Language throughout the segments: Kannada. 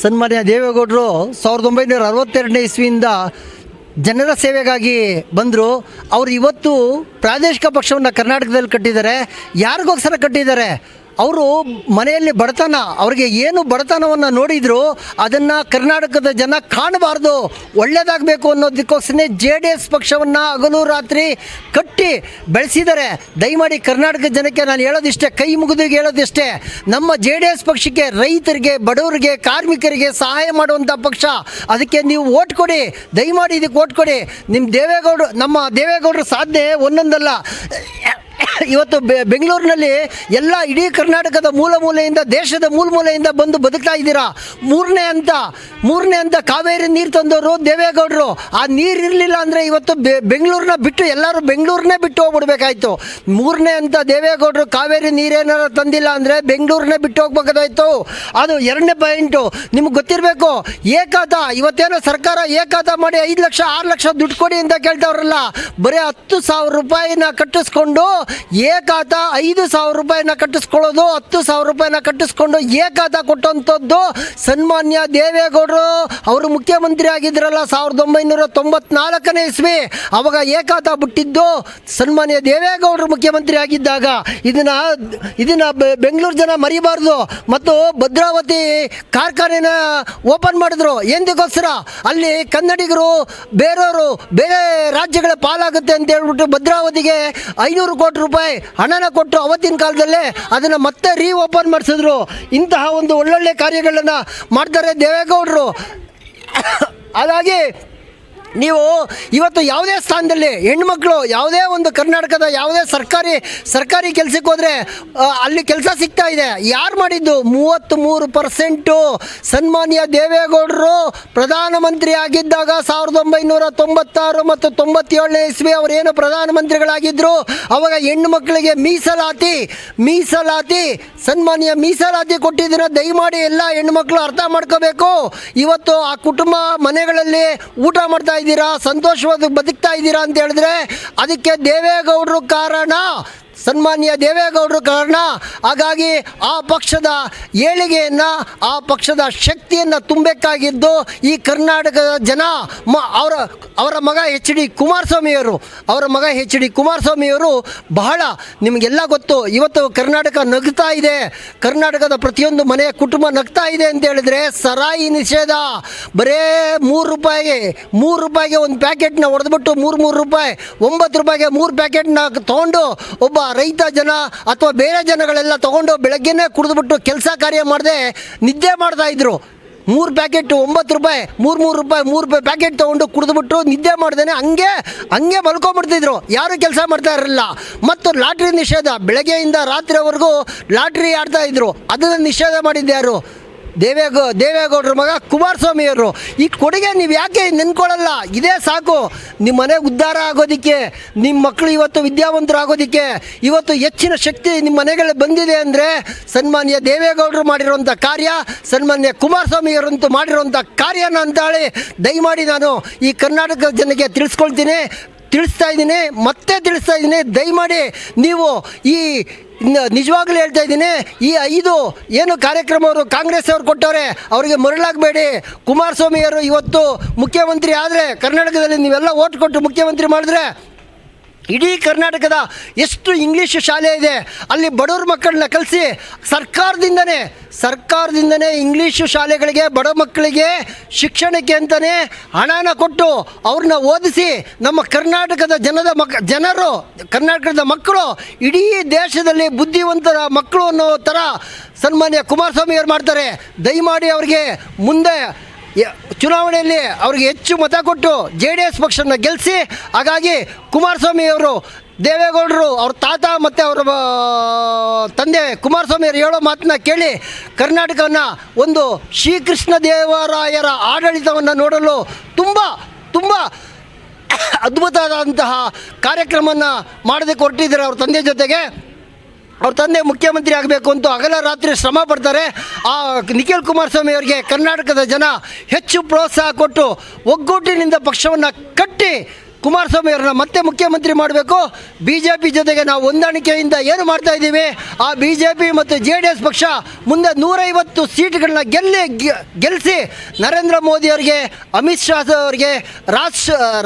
ಸನ್ಮಾನ್ಯ ದೇವೇಗೌಡರು 1962ನೇ ಇಸ್ವಿಯಿಂದ ಜನರ ಸೇವೆಗಾಗಿ ಬಂದರು. ಅವರು ಇವತ್ತು ಪ್ರಾದೇಶಿಕ ಪಕ್ಷವನ್ನು ಕರ್ನಾಟಕದಲ್ಲಿ ಕಟ್ಟಿದ್ದಾರೆ. ಯಾರಿಗೋಸ್ಕರ ಕಟ್ಟಿದ್ದಾರೆ? ಅವರು ಮನೆಯಲ್ಲಿ ಬಡತನ, ಅವರಿಗೆ ಏನು ಬಡತನವನ್ನು ನೋಡಿದ್ರು ಅದನ್ನು ಕರ್ನಾಟಕದ ಜನ ಕಾಣಬಾರ್ದು, ಒಳ್ಳೆಯದಾಗಬೇಕು ಅನ್ನೋದಕ್ಕೋಸ್ಕರ JDS ಪಕ್ಷವನ್ನು ಹಗಲು ರಾತ್ರಿ ಕಟ್ಟಿ ಬೆಳೆಸಿದ್ದಾರೆ. ದಯಮಾಡಿ ಕರ್ನಾಟಕ ಜನಕ್ಕೆ ನಾನು ಹೇಳೋದಿಷ್ಟೇ, ಕೈ ಮುಗಿದು ಹೇಳೋದಿಷ್ಟೇ, ನಮ್ಮ JDS ಪಕ್ಷಕ್ಕೆ ರೈತರಿಗೆ, ಬಡವರಿಗೆ, ಕಾರ್ಮಿಕರಿಗೆ ಸಹಾಯ ಮಾಡುವಂಥ ಪಕ್ಷ. ಅದಕ್ಕೆ ನೀವು ಓಟ್ ಕೊಡಿ, ದಯಮಾಡಿ ಇದಕ್ಕೆ ಓಟ್ ಕೊಡಿ. ನಮ್ಮ ದೇವೇಗೌಡರ ಸಾಧನೆ ಒಂದೊಂದಲ್ಲ. ಇವತ್ತು ಬೆಂಗಳೂರಿನಲ್ಲಿ ಎಲ್ಲ ಇಡೀ ಕರ್ನಾಟಕದ ಮೂಲೆಯಿಂದ, ದೇಶದ ಮೂಲೆಯಿಂದ ಬಂದು ಬದುಕ್ತಾ ಇದ್ದೀರಾ. ಮೂರನೇ ಹಂತ ಕಾವೇರಿ ನೀರು ತಂದವರು ದೇವೇಗೌಡರು. ಆ ನೀರು ಇರಲಿಲ್ಲ ಅಂದರೆ ಇವತ್ತು ಬೆಂಗಳೂರನ್ನ ಬಿಟ್ಟು ಎಲ್ಲರೂ ಬೆಂಗಳೂರನ್ನೇ ಬಿಟ್ಟು ಹೋಗ್ಬಿಡ್ಬೇಕಾಯ್ತು. ಮೂರನೇ ಹಂತ ದೇವೇಗೌಡರು ಕಾವೇರಿ ನೀರೇನಾರು ತಂದಿಲ್ಲ ಅಂದರೆ ಬೆಂಗಳೂರನ್ನೇ ಬಿಟ್ಟು ಹೋಗ್ಬೇಕಾಯ್ತು. ಅದು ಎರಡನೇ ಪಾಯಿಂಟು. ನಿಮ್ಗೆ ಗೊತ್ತಿರಬೇಕು, ಏಕಾತ ಇವತ್ತೇನೋ ಸರ್ಕಾರ ಏಕಾತ ಮಾಡಿ 5 ಲಕ್ಷ 6 ಲಕ್ಷ ದುಡ್ಡು ಕೊಡಿ ಅಂತ ಕೇಳ್ತಾವ್ರಲ್ಲ, ಬರೀ 10,000 ರೂಪಾಯಿನ ಕಟ್ಟಿಸ್ಕೊಂಡು ಏಕಾತ 5,000 ರೂಪಾಯಿನ ಕಟ್ಟಿಸ್ಕೊಳ್ಳೋದು, 10,000 ರೂಪಾಯಿನ ಕಟ್ಟಿಸ್ಕೊಂಡು ಏಕಾತ ಕೊಟ್ಟಂಥದ್ದು ಸನ್ಮಾನ್ಯ ದೇವೇಗೌಡರು. ಅವರು ಮುಖ್ಯಮಂತ್ರಿ ಆಗಿದ್ರಲ್ಲ 1994ನೇ ಇಸ್ವಿ, ಅವಾಗ ಏಕಾತ ಬಿಟ್ಟಿದ್ದು ಸನ್ಮಾನ್ಯ ದೇವೇಗೌಡರು ಮುಖ್ಯಮಂತ್ರಿ ಆಗಿದ್ದಾಗ. ಇದನ್ನ ಬೆಂಗಳೂರು ಜನ ಮರಿಬಾರ್ದು. ಮತ್ತು ಭದ್ರಾವತಿ ಕಾರ್ಖಾನೆನ ಓಪನ್ ಮಾಡಿದ್ರು. ಎಂದಕ್ಕೋಸ್ಕರ ಅಲ್ಲಿ ಕನ್ನಡಿಗರು ಬೇರೆಯವರು ಬೇರೆ ರಾಜ್ಯಗಳ ಪಾಲಾಗುತ್ತೆ ಅಂತ ಹೇಳ್ಬಿಟ್ಟು ಭದ್ರಾವತಿಗೆ 500 ಕೋಟಿ ರೂಪಾಯಿ ಹಣನ ಕೊಟ್ಟು ಅವತ್ತಿನ ಕಾಲದಲ್ಲೇ ಅದನ್ನು ಮತ್ತೆ ಓಪನ್ ಮಾಡಿಸಿದ್ರು. ಇಂತಹ ಒಂದು ಒಳ್ಳೊಳ್ಳೆ ಕಾರ್ಯಗಳನ್ನು ಮಾಡ್ತಾರೆ ದೇವೇಗೌಡರು. ಹಾಗಾಗಿ ನೀವು ಇವತ್ತು ಯಾವುದೇ ಸ್ಥಾನದಲ್ಲಿ ಹೆಣ್ಮಕ್ಳು ಯಾವುದೇ ಒಂದು ಕರ್ನಾಟಕದ ಯಾವುದೇ ಸರ್ಕಾರಿ ಕೆಲಸಕ್ಕೆ ಹೋದರೆ ಅಲ್ಲಿ ಕೆಲಸ ಸಿಗ್ತಾ ಇದೆ. ಯಾರು ಮಾಡಿದ್ದು? 33% ಸನ್ಮಾನ್ಯ ದೇವೇಗೌಡರು ಪ್ರಧಾನಮಂತ್ರಿ ಆಗಿದ್ದಾಗ 1996 ಮತ್ತು 97ನೇ ಇಸ್ವಿ ಅವರೇನು ಪ್ರಧಾನಮಂತ್ರಿಗಳಾಗಿದ್ದರು, ಅವಾಗ ಹೆಣ್ಣು ಮಕ್ಕಳಿಗೆ ಮೀಸಲಾತಿ ಸನ್ಮಾನ್ಯ ಮೀಸಲಾತಿ ಕೊಟ್ಟಿದ್ದನ್ನು ದಯಮಾಡಿ ಎಲ್ಲ ಹೆಣ್ಮಕ್ಳು ಅರ್ಥ ಮಾಡ್ಕೋಬೇಕು. ಇವತ್ತು ಆ ಕುಟುಂಬ ಮನೆಗಳಲ್ಲಿ ಊಟ ಮಾಡ್ತಾ ಇದ್ದೀರಾ, ಸಂತೋಷವಾಗಿ ಬದುಕ್ತಾ ಇದ್ದೀರಾ ಅಂತ ಹೇಳಿದ್ರೆ ಅದಕ್ಕೆ ದೇವೇಗೌಡರು ಕಾರಣ, ಸನ್ಮಾನ್ಯ ದೇವೇಗೌಡರು ಕಾರಣ. ಹಾಗಾಗಿ ಆ ಪಕ್ಷದ ಏಳಿಗೆಯನ್ನು, ಆ ಪಕ್ಷದ ಶಕ್ತಿಯನ್ನು ತುಂಬಬೇಕಾಗಿದ್ದು ಈ ಕರ್ನಾಟಕದ ಜನ. ಅವರ ಮಗ HD ಕುಮಾರಸ್ವಾಮಿಯವರು ಬಹಳ ನಿಮಗೆಲ್ಲ ಗೊತ್ತು. ಇವತ್ತು ಕರ್ನಾಟಕ ನಗ್ತಾ ಇದೆ, ಕರ್ನಾಟಕದ ಪ್ರತಿಯೊಂದು ಮನೆಯ ಕುಟುಂಬ ನಗ್ತಾ ಇದೆ ಅಂತ ಹೇಳಿದ್ರೆ ಸರಾಯಿ ನಿಷೇಧ. ಬರೇ 3 ರೂಪಾಯಿಗೆ ಒಂದು ಪ್ಯಾಕೆಟ್ನ ಹೊಡೆದ್ಬಿಟ್ಟು 3 ರೂಪಾಯಿ 9 ರೂಪಾಯಿಗೆ 3 ಪ್ಯಾಕೆಟ್ನ ತೊಗೊಂಡು ಒಬ್ಬ ರೈತ ಜನ ಅಥವಾ ಬೇರೆ ಜನಗಳೆಲ್ಲ ತೊಗೊಂಡು ಬೆಳಗ್ಗೆನೇ ಕುಡಿದ್ಬಿಟ್ಟು ಕೆಲಸ ಕಾರ್ಯ ಮಾಡದೆ ನಿದ್ದೆ ಮಾಡ್ತಾ ಇದ್ರು. 3 ಪ್ಯಾಕೆಟ್ 9 ರೂಪಾಯಿ 3 ರೂಪಾಯಿ 3 ಪ್ಯಾಕೆಟ್ ತೊಗೊಂಡು ಕುಡಿದ್ಬಿಟ್ಟು ನಿದ್ದೆ ಮಾಡ್ದೇನೆ ಹಂಗೆ ಮಲ್ಕೊಂಡ್ಬಿಡ್ತಿದ್ರು. ಯಾರು ಕೆಲಸ ಮಾಡ್ತಾ ಇರಲಿಲ್ಲ. ಮತ್ತು ಲಾಟ್ರಿ ನಿಷೇಧ, ಬೆಳಗ್ಗೆಯಿಂದ ರಾತ್ರಿವರೆಗೂ ಲಾಟ್ರಿ ಆಡ್ತಾ ಇದ್ರು. ಅದನ್ನು ನಿಷೇಧ ಮಾಡಿದ್ದು ಯಾರು? ದೇವೇಗೌಡರ ಮಗ ಕುಮಾರಸ್ವಾಮಿಯವರು. ಈ ಕೊಡುಗೆ ನೀವು ಯಾಕೆ ನೆನ್ಕೊಳ್ಳಲ್ಲ? ಇದೇ ಸಾಕು ನಿಮ್ಮ ಮನೆ ಉದ್ಧಾರ ಆಗೋದಕ್ಕೆ, ನಿಮ್ಮ ಮಕ್ಕಳು ಇವತ್ತು ವಿದ್ಯಾವಂತರು ಆಗೋದಕ್ಕೆ. ಇವತ್ತು ಹೆಚ್ಚಿನ ಶಕ್ತಿ ನಿಮ್ಮ ಮನೆಗಳಿಗೆ ಬಂದಿದೆ ಅಂದರೆ ಸನ್ಮಾನ್ಯ ದೇವೇಗೌಡರು ಮಾಡಿರುವಂಥ ಕಾರ್ಯ, ಸನ್ಮಾನ್ಯ ಕುಮಾರಸ್ವಾಮಿಯವರಂತೂ ಮಾಡಿರುವಂಥ ಕಾರ್ಯನ ಅಂತೇಳಿ ದಯಮಾಡಿ ನಾನು ಈ ಕರ್ನಾಟಕದ ಜನಕ್ಕೆ ತಿಳಿಸ್ತಾ ಇದ್ದೀನಿ. ದಯಮಾಡಿ ನೀವು ನಿಜವಾಗ್ಲೂ ಹೇಳ್ತಾ ಇದ್ದೀನಿ, ಈ 5 ಏನು ಕಾರ್ಯಕ್ರಮವರು ಕಾಂಗ್ರೆಸ್ ಅವರು ಕೊಟ್ಟವ್ರೆ ಅವರಿಗೆ ಮರಳಾಗಬೇಡಿ. ಕುಮಾರಸ್ವಾಮಿಯವರು ಇವತ್ತು ಮುಖ್ಯಮಂತ್ರಿ ಆದರೆ ಕರ್ನಾಟಕದಲ್ಲಿ ನೀವೆಲ್ಲ ಓಟ್ ಕೊಟ್ಟು ಮುಖ್ಯಮಂತ್ರಿ ಮಾಡಿದ್ರೆ ಇಡೀ ಕರ್ನಾಟಕದ ಎಷ್ಟು ಇಂಗ್ಲೀಷ್ ಶಾಲೆ ಇದೆ ಅಲ್ಲಿ ಬಡವ್ರ ಮಕ್ಕಳನ್ನ ಕಲಿಸಿ ಸರ್ಕಾರದಿಂದನೇ ಇಂಗ್ಲೀಷು ಶಾಲೆಗಳಿಗೆ ಬಡ ಮಕ್ಕಳಿಗೆ ಶಿಕ್ಷಣಕ್ಕೆ ಅಂತಲೇ ಹಣನ ಕೊಟ್ಟು ಅವ್ರನ್ನ ಓದಿಸಿ ನಮ್ಮ ಕರ್ನಾಟಕದ ಕರ್ನಾಟಕದ ಮಕ್ಕಳು ಇಡೀ ದೇಶದಲ್ಲಿ ಬುದ್ಧಿವಂತರ ಮಕ್ಕಳು ಅನ್ನೋ ಥರ ಸನ್ಮಾನ್ಯ ಕುಮಾರಸ್ವಾಮಿಯವರು ಮಾಡ್ತಾರೆ. ದಯಮಾಡಿ ಅವರಿಗೆ ಮುಂದೆ ಚುನಾವಣೆಯಲ್ಲಿ ಅವ್ರಿಗೆ ಹೆಚ್ಚು ಮತ ಕೊಟ್ಟು JDS ಪಕ್ಷನ ಗೆಲ್ಲಿಸಿ. ಹಾಗಾಗಿ ಕುಮಾರಸ್ವಾಮಿಯವರು, ದೇವೇಗೌಡರು, ಅವ್ರ ತಾತ ಮತ್ತು ಅವರ ತಂದೆ ಕುಮಾರಸ್ವಾಮಿಯವರು ಹೇಳೋ ಮಾತನ್ನ ಕೇಳಿ ಕರ್ನಾಟಕವನ್ನು ಒಂದು ಶ್ರೀಕೃಷ್ಣ ದೇವರಾಯರ ಆಡಳಿತವನ್ನು ನೋಡಲು ತುಂಬ ಅದ್ಭುತವಾದಂತಹ ಕಾರ್ಯಕ್ರಮವನ್ನು ಮಾಡೋದಕ್ಕೆ ಹೊರಟಿದ್ದಾರೆ ಅವ್ರ ತಂದೆ ಜೊತೆಗೆ. ಅವ್ರ ತಂದೆ ಮುಖ್ಯಮಂತ್ರಿ ಆಗಬೇಕು ಅಂತ ಹಗಲ ರಾತ್ರಿ ಶ್ರಮ ಪಡ್ತಾರೆ. ಆ ನಿಖಿಲ್ ಕುಮಾರಸ್ವಾಮಿ ಅವರಿಗೆ ಕರ್ನಾಟಕದ ಜನ ಹೆಚ್ಚು ಪ್ರೋತ್ಸಾಹ ಕೊಟ್ಟು ಒಗ್ಗಟ್ಟಿನಿಂದ ಪಕ್ಷವನ್ನು ಕಟ್ಟಿ ಕುಮಾರಸ್ವಾಮಿ ಅವರನ್ನ ಮತ್ತೆ ಮುಖ್ಯಮಂತ್ರಿ ಮಾಡಬೇಕು. BJP ಜೊತೆಗೆ ನಾವು ಹೊಂದಾಣಿಕೆಯಿಂದ ಏನು ಮಾಡ್ತಾ ಇದ್ದೀವಿ, ಆ BJP ಮತ್ತು JDS ಪಕ್ಷ ಮುಂದೆ 150 ಸೀಟ್ಗಳನ್ನ ಗೆಲ್ಲಿಸಿ ನರೇಂದ್ರ ಮೋದಿ ಅವರಿಗೆ, ಅಮಿತ್ ಶಾ ಅವರಿಗೆ,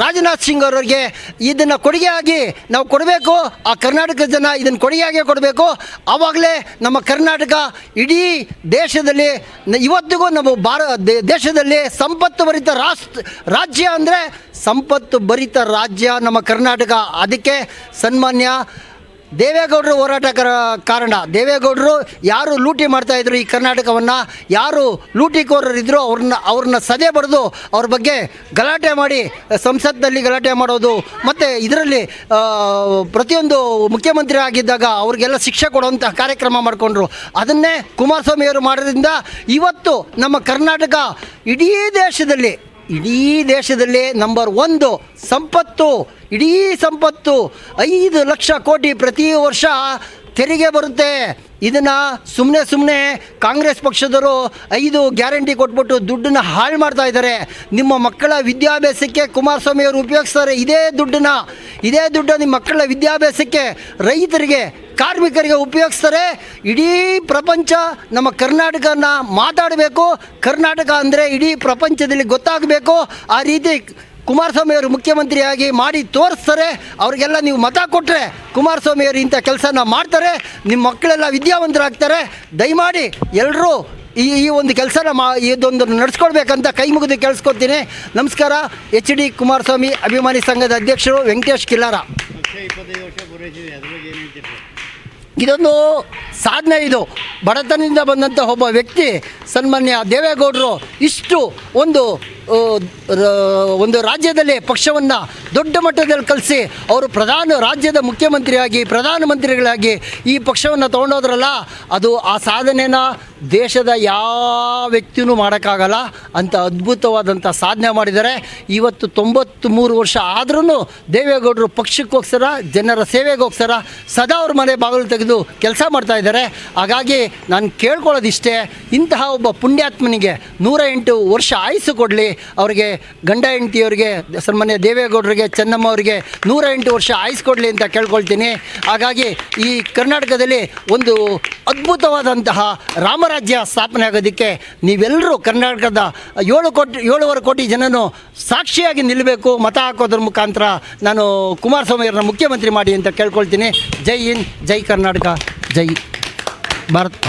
ರಾಜನಾಥ್ ಸಿಂಗ್ ಅವರಿಗೆ ಇದನ್ನು ಕೊಡುಗೆಯಾಗಿ ನಾವು ಕೊಡಬೇಕು. ಆ ಕರ್ನಾಟಕದ ಜನ ಇದನ್ನು ಕೊಡುಗೆಯಾಗಿ ಕೊಡಬೇಕು. ಆವಾಗಲೇ ನಮ್ಮ ಕರ್ನಾಟಕ ಇಡೀ ದೇಶದಲ್ಲಿ ಇವತ್ತಿಗೂ ನಮ್ಮ ದೇಶದಲ್ಲಿ ಸಂಪತ್ತು ಭರಿತ ರಾಜ್ಯ ಅಂದರೆ ಸಂಪತ್ತು ಭರಿತ ರಾಜ್ಯ ನಮ್ಮ ಕರ್ನಾಟಕ. ಅದಕ್ಕೆ ಸನ್ಮಾನ್ಯ ದೇವೇಗೌಡರು ಹೋರಾಟಗಾರ ಕಾರಣ. ದೇವೇಗೌಡರು ಯಾರು ಲೂಟಿ ಮಾಡ್ತಾಯಿದ್ರು ಈ ಕರ್ನಾಟಕವನ್ನು, ಯಾರು ಲೂಟಿಕೋರರಿದ್ದರು ಅವ್ರನ್ನ ಸದೆ ಬರೆದು ಅವ್ರ ಬಗ್ಗೆ ಗಲಾಟೆ ಮಾಡಿ ಸಂಸತ್ನಲ್ಲಿ ಗಲಾಟೆ ಮಾಡೋದು, ಮತ್ತು ಇದರಲ್ಲಿ ಪ್ರತಿಯೊಂದು ಮುಖ್ಯಮಂತ್ರಿ ಆಗಿದ್ದಾಗ ಅವ್ರಿಗೆಲ್ಲ ಶಿಕ್ಷೆ ಕೊಡುವಂಥ ಕಾರ್ಯಕ್ರಮ ಮಾಡಿಕೊಂಡ್ರು. ಅದನ್ನೇ ಕುಮಾರಸ್ವಾಮಿಯವರು ಮಾಡೋದ್ರಿಂದ ಇವತ್ತು ನಮ್ಮ ಕರ್ನಾಟಕ ಇಡೀ ದೇಶದಲ್ಲಿ ನಂಬರ್ 1 ಸಂಪತ್ತು, ಇಡೀ ಸಂಪತ್ತು 5 ಲಕ್ಷ ಕೋಟಿ ಪ್ರತಿ ವರ್ಷ ತೆರಿಗೆ ಬರುತ್ತೆ. ಇದನ್ನು ಸುಮ್ಮನೆ ಕಾಂಗ್ರೆಸ್ ಪಕ್ಷದವರು 5 ಗ್ಯಾರಂಟಿ ಕೊಟ್ಬಿಟ್ಟು ದುಡ್ಡನ್ನು ಹಾಳು ಮಾಡ್ತಾ ಇದ್ದಾರೆ. ನಿಮ್ಮ ಮಕ್ಕಳ ವಿದ್ಯಾಭ್ಯಾಸಕ್ಕೆ ಕುಮಾರಸ್ವಾಮಿ ಅವರು ಉಪಯೋಗಿಸ್ತಾರೆ ಇದೇ ದುಡ್ಡು ನಿಮ್ಮ ಮಕ್ಕಳ ವಿದ್ಯಾಭ್ಯಾಸಕ್ಕೆ, ರೈತರಿಗೆ, ಕಾರ್ಮಿಕರಿಗೆ ಉಪಯೋಗಿಸ್ತಾರೆ. ಇಡೀ ಪ್ರಪಂಚ ನಮ್ಮ ಕರ್ನಾಟಕನ ಮಾತಾಡಬೇಕು. ಕರ್ನಾಟಕ ಅಂದರೆ ಇಡೀ ಪ್ರಪಂಚದಲ್ಲಿ ಗೊತ್ತಾಗಬೇಕು. ಆ ರೀತಿ ಕುಮಾರಸ್ವಾಮಿ ಅವರು ಮುಖ್ಯಮಂತ್ರಿಯಾಗಿ ಮಾಡಿ ತೋರಿಸ್ತಾರೆ. ಅವ್ರಿಗೆಲ್ಲ ನೀವು ಮತ ಕೊಟ್ಟರೆ ಕುಮಾರಸ್ವಾಮಿ ಅವರು ಇಂಥ ಕೆಲಸನ ಮಾಡ್ತಾರೆ. ನಿಮ್ಮ ಮಕ್ಕಳೆಲ್ಲ ವಿದ್ಯಾವಂತರಾಗ್ತಾರೆ. ದಯಮಾಡಿ ಎಲ್ಲರೂ ಈ ಒಂದು ಕೆಲಸನ ಇದೊಂದು ನಡೆಸ್ಕೊಡ್ಬೇಕಂತ ಕೈ ಮುಗಿದು ಕೇಳಿಸ್ಕೊತೀನಿ. ನಮಸ್ಕಾರ. HD ಕುಮಾರಸ್ವಾಮಿ ಅಭಿಮಾನಿ ಸಂಘದ ಅಧ್ಯಕ್ಷರು ವೆಂಕಟೇಶ್ ಕಿಲ್ಲಾರ. ಇದೊಂದು ಸಾಧನೆ. ಇದು ಬಡತನದಿಂದ ಬಂದಂಥ ಒಬ್ಬ ವ್ಯಕ್ತಿ ಸನ್ಮಾನ್ಯ ದೇವೇಗೌಡರು ಇಷ್ಟು ಒಂದು ರಾಜ್ಯದಲ್ಲಿ ಪಕ್ಷವನ್ನು ದೊಡ್ಡ ಮಟ್ಟದಲ್ಲಿ ಕಲಿಸಿ ಅವರು ರಾಜ್ಯದ ಮುಖ್ಯಮಂತ್ರಿಯಾಗಿ, ಪ್ರಧಾನಮಂತ್ರಿಗಳಾಗಿ ಈ ಪಕ್ಷವನ್ನು ತೊಗೊಂಡೋದ್ರಲ್ಲ, ಅದು ಆ ಸಾಧನೆನ ದೇಶದ ಯಾವ ವ್ಯಕ್ತಿಯೂ ಮಾಡೋಕ್ಕಾಗಲ್ಲ. ಅಂಥ ಅದ್ಭುತವಾದಂಥ ಸಾಧನೆ ಮಾಡಿದ್ದಾರೆ. ಇವತ್ತು 93 ವರ್ಷ ಆದ್ರೂ ದೇವೇಗೌಡರು ಪಕ್ಷಕ್ಕೋಸ್ಕರ, ಜನರ ಸೇವೆಗೋಸ್ಕರ ಸದಾ ಅವ್ರ ಮನೆ ಬಾಗಿಲು ತೆಗೆದು ಕೆಲಸ ಮಾಡ್ತಾ ಇದ್ದಾರೆ. ಹಾಗಾಗಿ ನಾನು ಕೇಳ್ಕೊಳ್ಳೋದಿಷ್ಟೇ, ಇಂತಹ ಒಬ್ಬ ಪುಣ್ಯಾತ್ಮನಿಗೆ 108 ವರ್ಷ ಆಯುಸ್ಸು ಕೊಡಲಿ. ಅವರಿಗೆ ಗಂಡ ಹೆಂಡತಿಯವರಿಗೆ, ಸನ್ಮಾನ್ಯ ದೇವೇಗೌಡರಿಗೆ, ಚೆನ್ನಮ್ಮ ಅವರಿಗೆ 108 ವರ್ಷ ಆಯುಸ್ ಕೊಡಲಿ ಅಂತ ಕೇಳ್ಕೊಳ್ತೀನಿ. ಹಾಗಾಗಿ ಈ ಕರ್ನಾಟಕದಲ್ಲಿ ಒಂದು ಅದ್ಭುತವಾದಂತಹ ರಾಮರಾಜ್ಯ ಸ್ಥಾಪನೆ ಆಗೋದಕ್ಕೆ ನೀವೆಲ್ಲರೂ ಕರ್ನಾಟಕದ 7.5 ಕೋಟಿ ಜನನು ಸಾಕ್ಷಿಯಾಗಿ ನಿಲ್ಲಬೇಕು. ಮತ ಹಾಕೋದ್ರ ಮುಖಾಂತರ ನಾನು ಕುಮಾರಸ್ವಾಮಿ ಅವರನ್ನ ಮುಖ್ಯಮಂತ್ರಿ ಮಾಡಿ ಅಂತ ಕೇಳ್ಕೊಳ್ತೀನಿ. ಜೈ ಹಿಂದ್, ಜೈ ಕರ್ನಾಟಕ, ಜೈ ಭಾರತ್.